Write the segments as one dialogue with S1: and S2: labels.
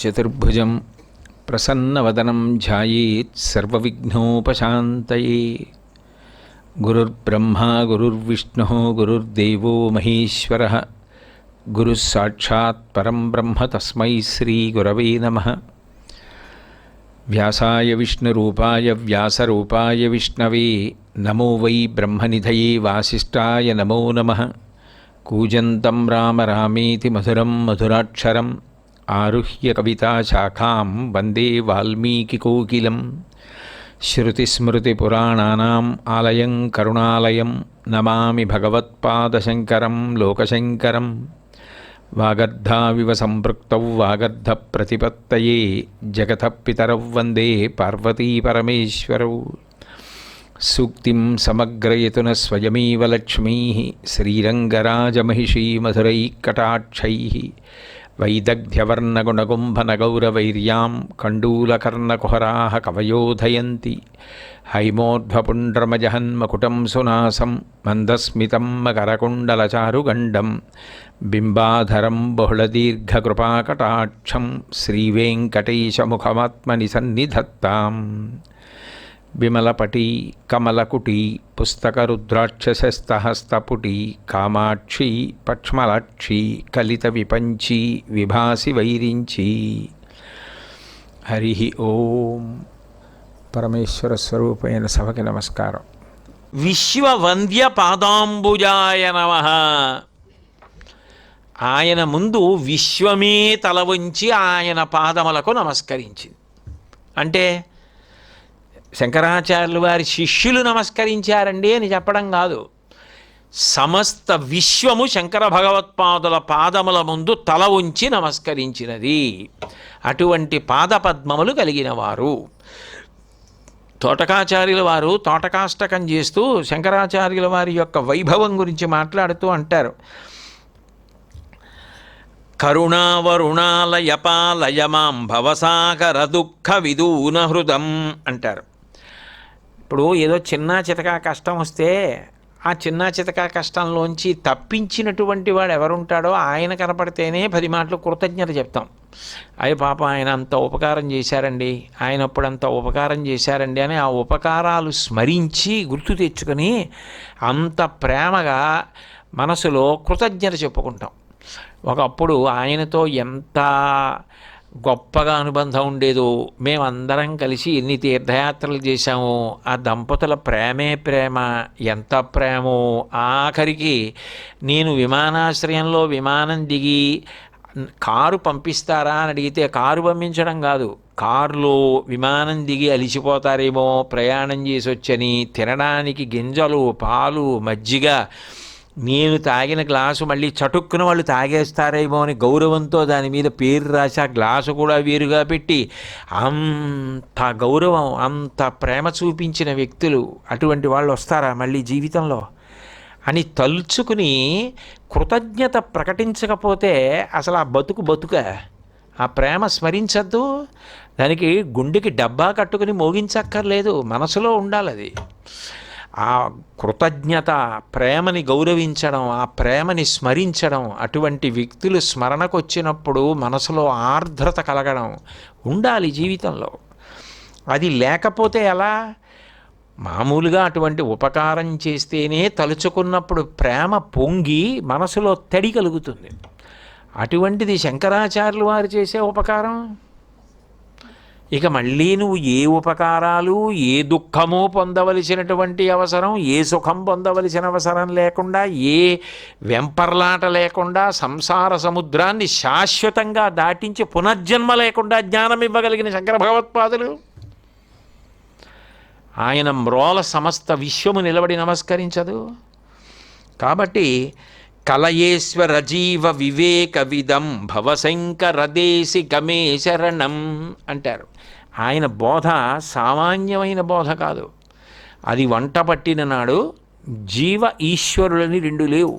S1: చతుర్భుజం ప్రసన్నవదనం ధ్యాయేత్ సర్వవిఘ్నోపశాంతయే. గురుర్బ్రహ్మా గురుర్విష్ణుః గురుర్దేవో మహేశ్వరః. గురుః సాక్షాత్ పరం బ్రహ్మ తస్మై శ్రీ గురవే నమః. వ్యాసాయ విష్ణురూపాయ వ్యాసరూపాయ విష్ణవే నమో వై బ్రహ్మనిధయే వాసిష్ఠాయ నమో నమః. కూజంతం రామ రామేతి మధురం మధురాక్షరం ఆరుహ్య కవితాశాఖాం వందే వాల్మీకికోకిలం. శ్రుతిస్మృతిపురాణానాం ఆలయం కరుణాలయం నమామి భగవత్పాదశంకరం లోకశంకరం. వాగర్ధావివ సంపృక్తౌ వాగర్ధప్రతిపత్తయే జగతః పితరౌ వందే పార్వతీపరమేశ్వరౌ. సూక్తిం సమగ్రయతున స్వయమేవ లక్ష్మీః శ్రీరంగరాజమహిషీ మధురైఃకటాక్షైః. వైదగ్ధ్యవర్ణగుణగుంభనగౌరవైర్యాం కండూలకర్ణకుహరాः కవయోధయంతి. హైమోర్ధ్వపుండ్రమజహన్మకుటం సునాసం మందస్మితం మకరకుండలచారుగండం. బింబాధరం బహుళదీర్ఘకృపాకటాక్షం శ్రీవేంకటేశముఖమాత్మని సన్నిధత్తాం. విమలపటీ కమలకుటీ పుస్తకరుద్రాక్షసస్తహస్తపుటీ కామాక్షీ పక్ష్మలాక్షీ కలిత విపంచీ విభాసి వైరించి. హరి ఓం. పరమేశ్వర స్వరూపైన సభకి నమస్కారం.
S2: విశ్వవంద్య పాదాంబుజాయ నమః. ఆయన ముందు విశ్వమే తల వంచి ఆయన పాదములకు నమస్కరించింది. అంటే శంకరాచార్యులు వారి శిష్యులు నమస్కరించారండి అని చెప్పడం కాదు. సమస్త విశ్వము శంకర భగవత్పాదుల పాదముల ముందు తల ఉంచి నమస్కరించినది. అటువంటి పాదపద్మములు కలిగిన వారు. తోటకాచార్యుల వారు తోటకాష్టకం చేస్తూ శంకరాచార్యుల వారి యొక్క వైభవం గురించి మాట్లాడుతూ అంటారు, కరుణావరుణాలయపాలయమాం భవసాగర దుఃఖ విదూన హృదం అంటారు. ఇప్పుడు ఏదో చిన్న చితకా కష్టం వస్తే ఆ చిన్న చితకా కష్టంలోంచి తప్పించినటువంటి వాడు ఎవరుంటాడో ఆయన కనపడితేనే 10 మాటలు కృతజ్ఞత చెప్తాం. అయ్యో పాప ఆయన అంత ఉపకారం చేశారండి, ఆయన అప్పుడు అంత ఉపకారం చేశారండి అని ఆ ఉపకారాలు స్మరించి గుర్తు తెచ్చుకొని అంత ప్రేమగా మనసులో కృతజ్ఞత చెప్పుకుంటాం. ఒకప్పుడు ఆయనతో ఎంత గొప్పగా అనుబంధం ఉండేదో, మేమందరం కలిసి ఎన్ని తీర్థయాత్రలు చేశామో, ఆ దంపతుల ప్రేమే ప్రేమ, ఎంత ప్రేమో. ఆఖరికి నేను విమానాశ్రయంలో విమానం దిగి కారు పంపిస్తారా అని అడిగితే కారు పంపించడం కాదు, కారులో విమానం దిగి అలిసిపోతారేమో ప్రయాణం చేసి వచ్చని తినడానికి గింజలు పాలు మజ్జిగ, నేను తాగిన గ్లాసు మళ్ళీ చటుక్కున వాళ్ళు తాగేస్తారేమో అని గౌరవంతో దాని మీద పేరు రాసి ఆ గ్లాసు కూడా వేరుగా పెట్టి అంత గౌరవం అంత ప్రేమ చూపించిన వ్యక్తులు అటువంటి వాళ్ళు వస్తారా మళ్ళీ జీవితంలో అని తలుచుకుని కృతజ్ఞత ప్రకటించకపోతే అసలు ఆ బతుక ఆ ప్రేమ స్మరించద్దు. దానికి గుండెకి డబ్బా కట్టుకుని మోగించక్కర్లేదు, మనసులో ఉండాలి అది. ఆ కృతజ్ఞత, ప్రేమని గౌరవించడం, ఆ ప్రేమని స్మరించడం, అటువంటి వ్యక్తులు స్మరణకు వచ్చినప్పుడు మనసులో ఆర్ద్రత కలగడం ఉండాలి జీవితంలో. అది లేకపోతే ఎలా? మామూలుగా అటువంటి ఉపకారం చేస్తేనే తలుచుకున్నప్పుడు ప్రేమ పొంగి మనసులో తడి కలుగుతుంది. అటువంటిది శంకరాచార్యులు వారు చేసే ఉపకారం. ఇక మళ్ళీ నువ్వు ఏ ఉపకారాలు ఏ దుఃఖము పొందవలసినటువంటి అవసరం, ఏ సుఖం పొందవలసిన అవసరం లేకుండా, ఏ వెంపర్లాట లేకుండా సంసార సముద్రాన్ని శాశ్వతంగా దాటించి పునర్జన్మ లేకుండా జ్ఞానం ఇవ్వగలిగిన శంకర భగవత్పాదులు. ఆయన మ్రోల సమస్త విశ్వము నిలబడి నమస్కరించదు. కాబట్టి కలయేశ్వర జీవ వివేక విదం భవశంకరదేశి గమే శరణం అంటారు. ఆయన బోధ సామాన్యమైన బోధ కాదు. అది వంట పట్టిన నాడు జీవ ఈశ్వరులని 2 లేవు,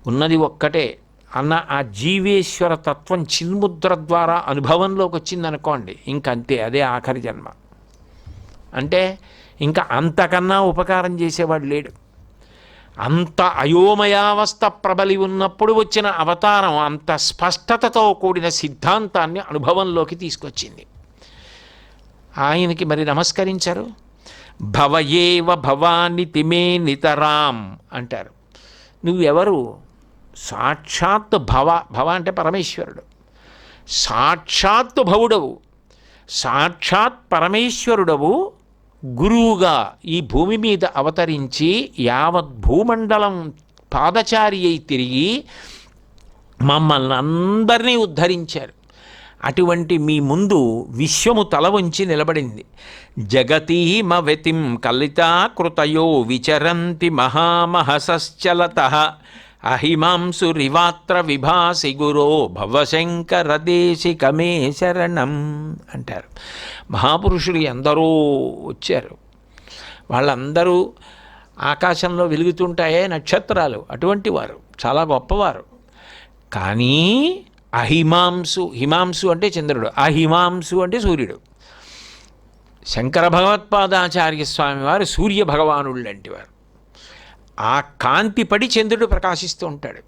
S2: ఉన్నది ఒక్కటే అన్న ఆ జీవేశ్వర తత్వం చిన్ముద్ర ద్వారా అనుభవంలోకి వచ్చిందనుకోండి, ఇంకంతే, అదే ఆఖరి జన్మ. అంటే ఇంకా అంతకన్నా ఉపకారం చేసేవాడు లేడు. అంత అయోమయావస్థ ప్రబలి ఉన్నప్పుడు వచ్చిన అవతారం అంత స్పష్టతతో కూడిన సిద్ధాంతాన్ని అనుభవంలోకి తీసుకొచ్చింది. ఆయనకి మరి నమస్కరించరు. భవయేవ భవాని తిమే నితరాం అంటారు. నువ్వెవరు? సాక్షాత్ భవ అంటే పరమేశ్వరుడు, సాక్షాత్ భవుడవు, సాక్షాత్ పరమేశ్వరుడవు గురువుగా ఈ భూమి మీద అవతరించి యావత్ భూమండలం పాదచారి అయి తిరిగి మమ్మల్ని అందరినీ ఉద్ధరించారు. అటువంటి మీ ముందు విశ్వము తల వంచి నిలబడింది. జగతీమవతిం కలితాకృతయో విచరంతి మహామహసశ్చలతః అహిమాంసురివాత్ర విభాసి గురో భవశంకర దేశికమే శరణం అంటారు. మహాపురుషులు ఎందరో వచ్చారు. వాళ్ళందరూ ఆకాశంలో వెలుగుతుంటాయే నక్షత్రాలు, అటువంటి వారు చాలా గొప్పవారు. కానీ హిమాంసు అంటే చంద్రుడు, అహిమాంసు అంటే సూర్యుడు. శంకర భగవత్పాదాచార్య స్వామి వారు సూర్య భగవానుడు లాంటి వారు. ఆ కాంతి పడి చంద్రుడు ప్రకాశిస్తూ ఉంటాడు.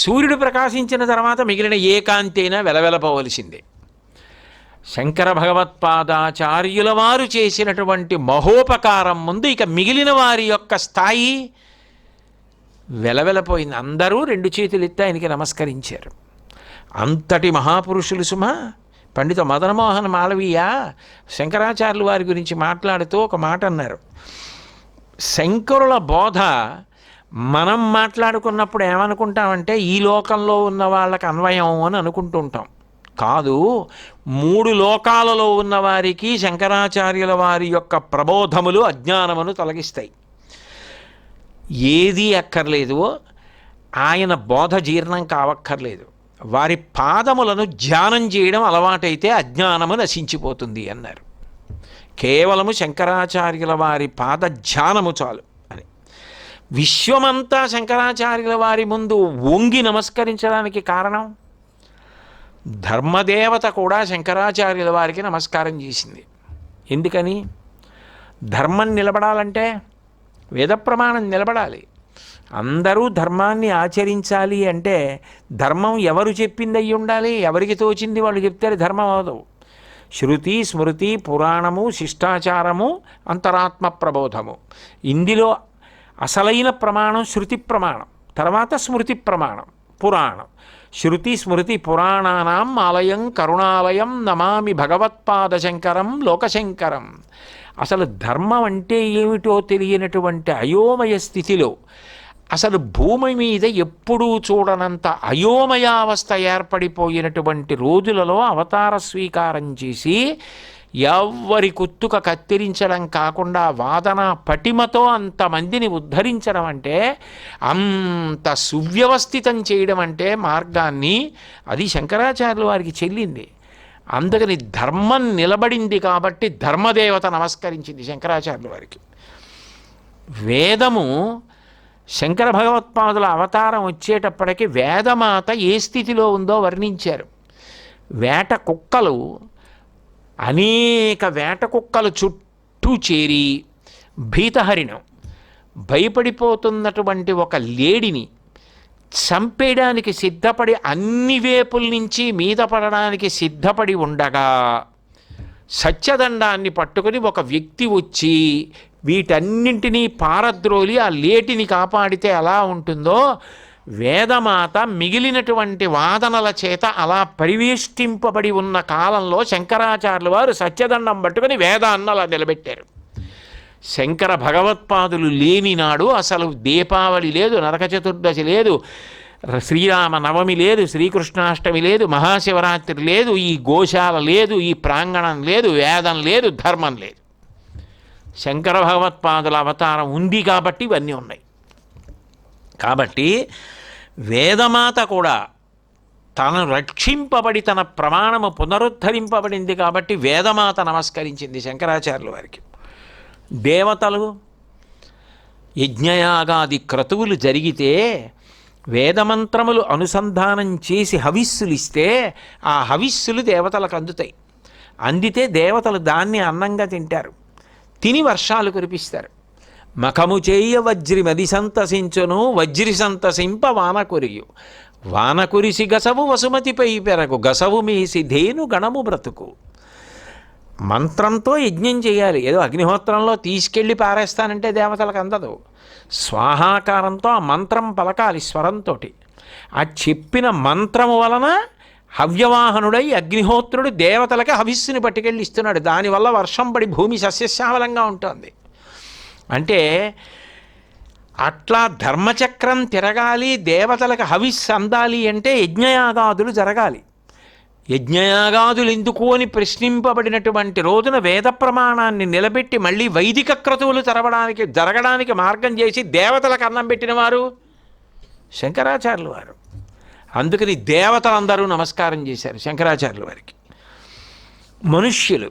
S2: సూర్యుడు ప్రకాశించిన తర్వాత మిగిలిన ఏ కాంతి అయినా వెలవెలపోవలసిందే. శంకర భగవత్పాదాచార్యుల వారు చేసినటువంటి మహోపకారం ముందు ఇక మిగిలిన వారి యొక్క స్థాయి వెలవెలపోయింది. అందరూ రెండు చేతులు ఎత్తి ఆయనకి నమస్కరించారు. అంతటి మహాపురుషులు సుమా. పండిత మదనమోహన్ మాలవీయ శంకరాచార్యుల వారి గురించి మాట్లాడుతూ ఒక మాట అన్నారు. శంకరుల బోధ మనం మాట్లాడుకున్నప్పుడు ఏమనుకుంటామంటే ఈ లోకంలో ఉన్న వాళ్ళకి అన్వయం అని అనుకుంటూ ఉంటాం. కాదు, 3 లోకాలలో ఉన్న వారికి శంకరాచార్యుల వారి యొక్క ప్రబోధములు అజ్ఞానమును తొలగిస్తాయి. ఏదీ అక్కర్లేదు, ఆయన బోధ జీర్ణం కావక్కర్లేదు. వారి పాదములను ధ్యానం చేయడం అలవాటైతే అజ్ఞానము నశించిపోతుంది అన్నారు. కేవలము శంకరాచార్యుల వారి పాద ధ్యానము చాలు అని. విశ్వమంతా శంకరాచార్యుల వారి ముందు వంగి నమస్కరించడానికి కారణం ధర్మదేవత కూడా శంకరాచార్యుల వారికి నమస్కారం చేసింది. ఎందుకని? ధర్మం నిలబడాలంటే వేద ప్రమాణం నిలబడాలి. అందరూ ధర్మాన్ని ఆచరించాలి అంటే ధర్మం ఎవరు చెప్పింది అయ్యి ఉండాలి. ఎవరికి తోచింది వాళ్ళు చెప్తే ధర్మం అవదు. శృతి, స్మృతి, పురాణము, శిష్టాచారము, అంతరాత్మ ప్రబోధము, ఇందులో అసలైన ప్రమాణం శృతి ప్రమాణం, తర్వాత స్మృతి ప్రమాణం, పురాణం. శృతి స్మృతి పురాణానాం ఆలయం కరుణాలయం నమామి భగవత్పాదశంకరం లోకశంకరం. అసలు ధర్మం అంటే ఏమిటో తెలియనటువంటి అయోమయ స్థితిలో, అసలు భూమి మీద ఎప్పుడూ చూడనంత అయోమయావస్థ ఏర్పడిపోయినటువంటి రోజులలో అవతార స్వీకారం చేసి ఎవ్వరి కుత్తుక కత్తిరించడం కాకుండా వాదన పటిమతో అంతమందిని ఉద్ధరించడం అంటే, అంత సువ్యవస్థితం చేయడం అంటే మార్గాన్ని, అది శంకరాచార్యుల వారికి చెల్లింది. అందుకని ధర్మం నిలబడింది కాబట్టి ధర్మదేవత నమస్కరించింది శంకరాచార్యుల వారికి. వేదము శంకర భగవత్పాదుల అవతారం వచ్చేటప్పటికి వేదమాత ఏ స్థితిలో ఉందో వర్ణించారు. వేట కుక్కలు, అనేక వేట కుక్కలు చుట్టూ చేరి భీతహరిణం భయపడిపోతున్నటువంటి ఒక లేడిని చంపేయడానికి సిద్ధపడి అన్ని వేపుల నుంచి మీద పడడానికి సిద్ధపడి ఉండగా సత్యదండాన్ని పట్టుకుని ఒక వ్యక్తి వచ్చి వీటన్నింటినీ పారద్రోలి ఆ లేటిని కాపాడితే ఎలా ఉంటుందో, వేదమాత మిగిలినటువంటి వాదనల చేత అలా పరివేష్టింపబడి ఉన్న కాలంలో శంకరాచార్యుల వారు సత్యదండం పట్టుకుని వేదాన్ని అలా నిలబెట్టారు. శంకర భగవత్పాదులు లేని నాడు అసలు దీపావళి లేదు, నరక చతుర్దశి లేదు, శ్రీరామ నవమి లేదు, శ్రీకృష్ణాష్టమి లేదు, మహాశివరాత్రి లేదు, ఈ గోశాల లేదు, ఈ ప్రాంగణం లేదు, వేదం లేదు, ధర్మం లేదు. శంకర భగవత్పాదుల అవతారం ఉంది కాబట్టి ఇవన్నీ ఉన్నాయి. కాబట్టి వేదమాత కూడా తను రక్షింపబడి తన ప్రమాణము పునరుద్ధరింపబడింది కాబట్టి వేదమాత నమస్కరించింది శంకరాచార్యుల వారికి. దేవతలు యజ్ఞయాగాది క్రతువులు జరిగితే వేదమంత్రములు అనుసంధానం చేసి హవిస్సులు ఇస్తే ఆ హవిస్సులు దేవతలకు అందుతాయి. అందితే దేవతలు దాన్ని అన్నంగా తింటారు, తిని వర్షాలు కురిపిస్తారు. మఖము చేయ వజ్రిమది సంతసించును వజ్రి సంతసింప వాన కురియు వాన కురిసి గసవు వసుమతిపై పెరగు గసవు మీసి ధేను గణము బ్రతుకు. మంత్రంతో యజ్ఞం చేయాలి. ఏదో అగ్నిహోత్రంలో తీసుకెళ్ళి పారేస్తానంటే దేవతలకు అందదు. స్వాహాకారంతో ఆ మంత్రం పలకాలి స్వరంతో. ఆ చెప్పిన మంత్రము వలన హవ్యవాహనుడై అగ్నిహోత్రుడు దేవతలకి హవిస్సుని పట్టుకెళ్ళి ఇస్తున్నాడు. దానివల్ల వర్షం పడి భూమి సస్యశ్యామలంగా ఉంటుంది. అంటే అట్లా ధర్మచక్రం తిరగాలి, దేవతలకు హవిస్సు అందాలి అంటే యజ్ఞయాగాదులు జరగాలి. యజ్ఞయాగాదులు ఎందుకు అని ప్రశ్నింపబడినటువంటి రోజున వేద ప్రమాణాన్ని నిలబెట్టి మళ్ళీ వైదిక క్రతువులు జరగడానికి మార్గం చేసి దేవతలకు అన్నం పెట్టినవారు శంకరాచార్యులు వారు. అందుకని దేవతలందరూ నమస్కారం చేశారు శంకరాచార్యుల వారికి. మనుష్యులు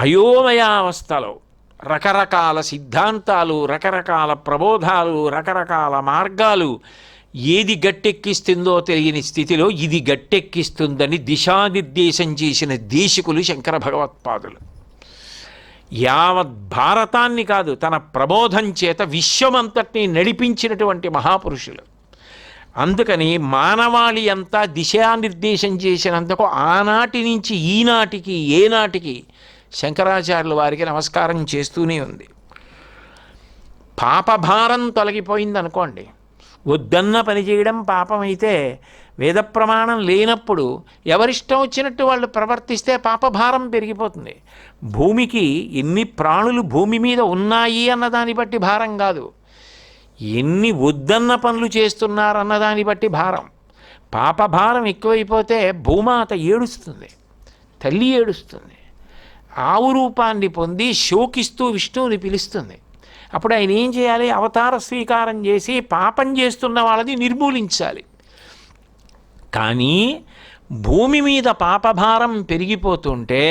S2: అయోమయావస్థలో రకరకాల సిద్ధాంతాలు, రకరకాల ప్రబోధాలు, రకరకాల మార్గాలు, ఏది గట్టెక్కిస్తుందో తెలియని స్థితిలో ఇది గట్టెక్కిస్తుందని దిశానిర్దేశం చేసిన దేశికులు శంకర భగవత్పాదులు. యావత్ భారతాన్ని కాదు, తన ప్రబోధం చేత విశ్వమంతటినీ నడిపించినటువంటి మహాపురుషులు. అందుకని మానవాళి అంతా దిశానిర్దేశం చేసినందుకు ఆనాటి నుంచి ఈనాటికి ఏనాటికి శంకరాచార్యుల వారికి నమస్కారం చేస్తూనే ఉంది. పాపభారం తొలగిపోయిందనుకోండి, వద్దన్న పని చేయడం పాపమైతే వేద ప్రమాణం లేనప్పుడు ఎవరిష్టం వచ్చినట్టు వాళ్ళు ప్రవర్తిస్తే పాపభారం పెరిగిపోతుంది. భూమికి ఎన్ని ప్రాణులు భూమి మీద ఉన్నాయి అన్నదాన్ని బట్టి భారం కాదు, ఎన్ని వద్దన్న పనులు చేస్తున్నారన్నదాన్ని బట్టి భారం. పాపభారం ఎక్కువైపోతే భూమాత ఏడుస్తుంది, తల్లి ఏడుస్తుంది, ఆవు రూపాన్ని పొంది శోకిస్తూ విష్ణువుని పిలుస్తుంది. అప్పుడు ఆయన ఏం చేయాలి? అవతార స్వీకారం చేసి పాపం చేస్తున్న వాళ్ళని నిర్మూలించాలి. కానీ భూమి మీద పాపభారం పెరిగిపోతుంటే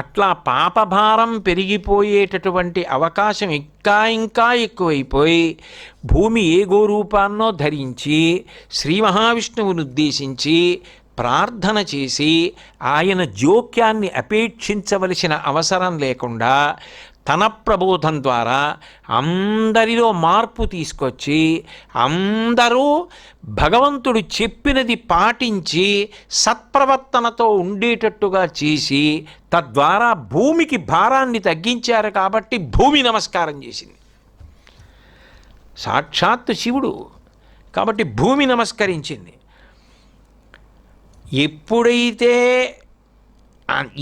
S2: అట్లా పాపభారం పెరిగిపోయేటటువంటి అవకాశం ఇంకా ఎక్కువైపోయి భూమి ఏ గోరూపాన్నో ధరించి శ్రీ మహావిష్ణువును ఉద్దేశించి ప్రార్థన చేసి ఆయన జోక్యాన్ని అపేక్షించవలసిన అవసరం లేకుండా తన ప్రబోధం ద్వారా అందరిలో మార్పు తీసుకొచ్చి అందరూ భగవంతుడు చెప్పినది పాటించి సత్ప్రవర్తనతో ఉండేటట్టుగా చేసి తద్వారా భూమికి భారాన్ని తగ్గించారు. కాబట్టి భూమి నమస్కారం చేసింది. సాక్షాత్తు శివుడు కాబట్టి భూమి నమస్కరించింది. ఎప్పుడైతే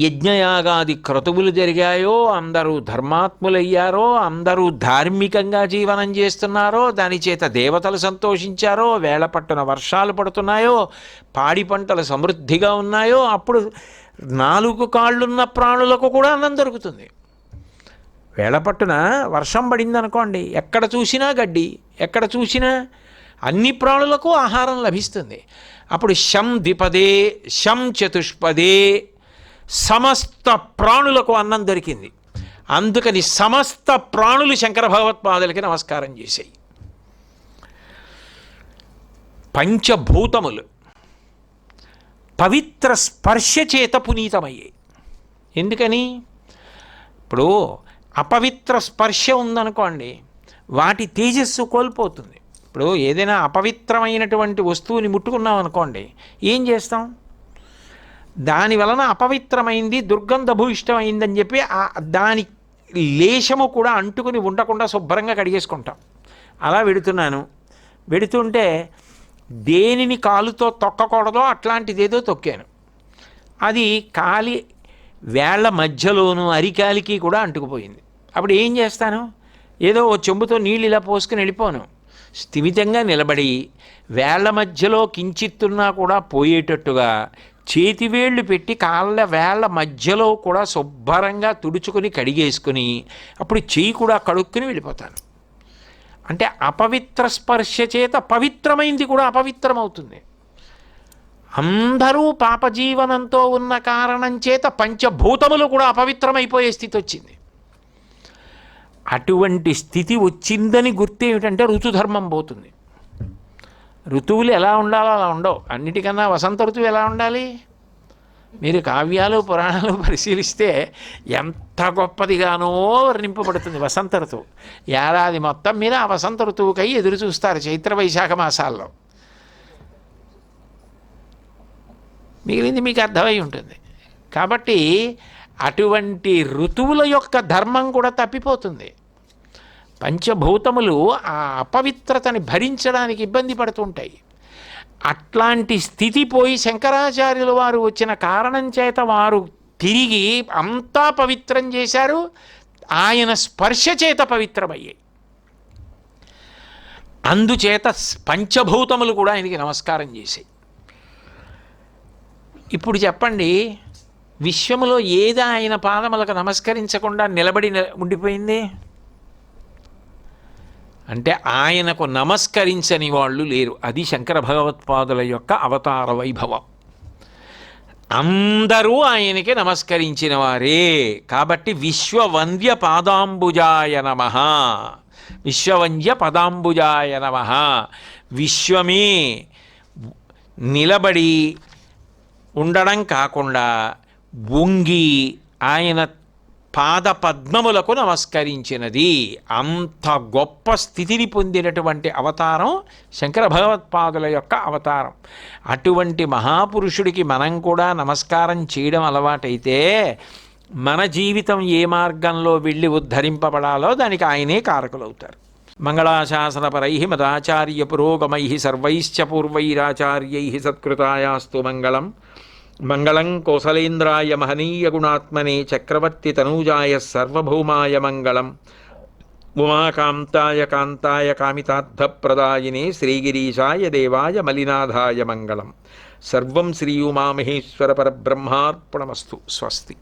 S2: యజ్ఞయాగాది క్రతువులు జరిగాయో, అందరూ ధర్మాత్ములయ్యారో, అందరూ ధార్మికంగా జీవనం చేస్తున్నారో, దాని చేత దేవతలు సంతోషించారో, వేళపట్టున వర్షాలు పడుతున్నాయో, పాడి పంటలు సమృద్ధిగా ఉన్నాయో, అప్పుడు 4 కాళ్ళున్న ప్రాణులకు కూడా అన్నం దొరుకుతుంది. వేళపట్టున వర్షం పడిందనుకోండి, ఎక్కడ చూసినా గడ్డి, ఎక్కడ చూసినా అన్ని ప్రాణులకు ఆహారం లభిస్తుంది. అప్పుడు శం ద్విపదే శం చతుష్పదే సమస్త ప్రాణులకు అన్నం దొరికింది. అందుకని సమస్త ప్రాణులు శంకర భగవత్పాదులకి నమస్కారం చేశాయి. పంచభూతములు పవిత్ర స్పర్శ చేత పునీతమయ్యాయి. ఎందుకని? ఇప్పుడు అపవిత్ర స్పర్శ ఉందనుకోండి, వాటి తేజస్సు కోల్పోతుంది. ఇప్పుడు ఏదైనా అపవిత్రమైనటువంటి వస్తువుని ముట్టుకున్నాం అనుకోండి, ఏం చేస్తాం? దాని వలన అపవిత్రమైంది, దుర్గంధభూయిష్టమైందని చెప్పి దాని లేశము కూడా అంటుకుని ఉండకుండా శుభ్రంగా కడిగేసుకుంటాం. అలా వెడుతుంటే దేనిని కాలుతో తొక్కకూడదో అట్లాంటిదేదో తొక్కాను, అది కాలి వేళ్ల మధ్యలోనూ అరికాలికి కూడా అంటుకుపోయింది. అప్పుడు ఏం చేస్తాను? ఏదో ఓ చెంబుతో నీళ్ళు ఇలా పోసుకుని వెళ్ళిపోను. స్థిమితంగా నిలబడి వేళ్ల మధ్యలో కించిత్తున్నా కూడా పోయేటట్టుగా చేతివేళ్లు పెట్టి కాళ్ళ వేళ్ల మధ్యలో కూడా శుభ్రంగా తుడుచుకొని కడిగేసుకుని అప్పుడు చెయ్యి కూడా కడుక్కుని వెళ్ళిపోతాను. అంటే అపవిత్ర స్పర్శ చేత పవిత్రమైంది కూడా అపవిత్రమవుతుంది. అందరూ పాపజీవనంతో ఉన్న కారణం చేత పంచభూతములు కూడా అపవిత్రమైపోయే స్థితి వచ్చింది. అటువంటి స్థితి వచ్చిందని గుర్తేమిటంటే ఋతుధర్మం పోతుంది. ఋతువులు ఎలా ఉండాలో అలా ఉండవు. అన్నిటికన్నా వసంత ఋతువు ఎలా ఉండాలి? మీరు కావ్యాలు పురాణాలు పరిశీలిస్తే ఎంత గొప్పదిగానో వర్ణింపబడుతుంది వసంత ఋతువు. ఏడాది మొత్తం మీద ఆ వసంత ఋతువుకై ఎదురు చూస్తారు చైత్ర వైశాఖ మాసాల్లో. మిగిలింది మీకు అర్థమై ఉంటుంది. కాబట్టి అటువంటి ఋతువుల యొక్క ధర్మం కూడా తప్పిపోతుంది. పంచభూతములు ఆ అపవిత్రతని భరించడానికి ఇబ్బంది పడుతుంటాయి. అట్లాంటి స్థితి పోయి శంకరాచార్యుల వారు వచ్చిన కారణం చేత వారు తిరిగి అంతా పవిత్రం చేశారు. ఆయన స్పర్శ చేత పవిత్రమయ్యాయి. అందుచేత పంచభూతములు కూడా ఆయనకి నమస్కారం చేశాయి. ఇప్పుడు చెప్పండి, విశ్వములో ఏది ఆయన పాదములకు నమస్కరించకుండా నిలబడి ఉండిపోయింది అంటే ఆయనకు నమస్కరించని వాళ్ళు లేరు. అది శంకర భగవత్పాదుల యొక్క అవతార వైభవం. అందరూ ఆయనకి నమస్కరించిన వారే. కాబట్టి విశ్వవంద్య పాదాంబుజాయ నమః, విశ్వవంద్య పదాంబుజాయ నమః. విశ్వమే నిలబడి ఉండడం కాకుండా వంగి ఆయన పాద పద్మములకు నమస్కరించినది. అంత గొప్ప స్థితిని పొందినటువంటి అవతారం శంకర భగవత్పాదుల యొక్క అవతారం. అటువంటి మహాపురుషుడికి మనం కూడా నమస్కారం చేయడం అలవాటైతే మన జీవితం ఏ మార్గంలో వెళ్ళి ఉద్ధరింపబడాలో దానికి ఆయనే కారకులవుతారు. మంగళాశాసనపరై మదాచార్య పురోగమై సర్వైశ్చ పూర్వైరాచార్యై సత్కృతాయాస్తు మంగళం. మంగళం కోసలేంద్రాయ మహనీయ గుణాత్మనే చక్రవర్తి తనూజాయ సర్వభౌమాయ మంగళం. ఉమాకాంతాయ కాంతాయ కామితార్థప్రదాయినే శ్రీగిరీశాయ దేవాయ మలినాథాయ మంగళం. సర్వం శ్రీ ఉమామహేశ్వర పరబ్రహ్మార్పణమస్తు. స్వస్తి.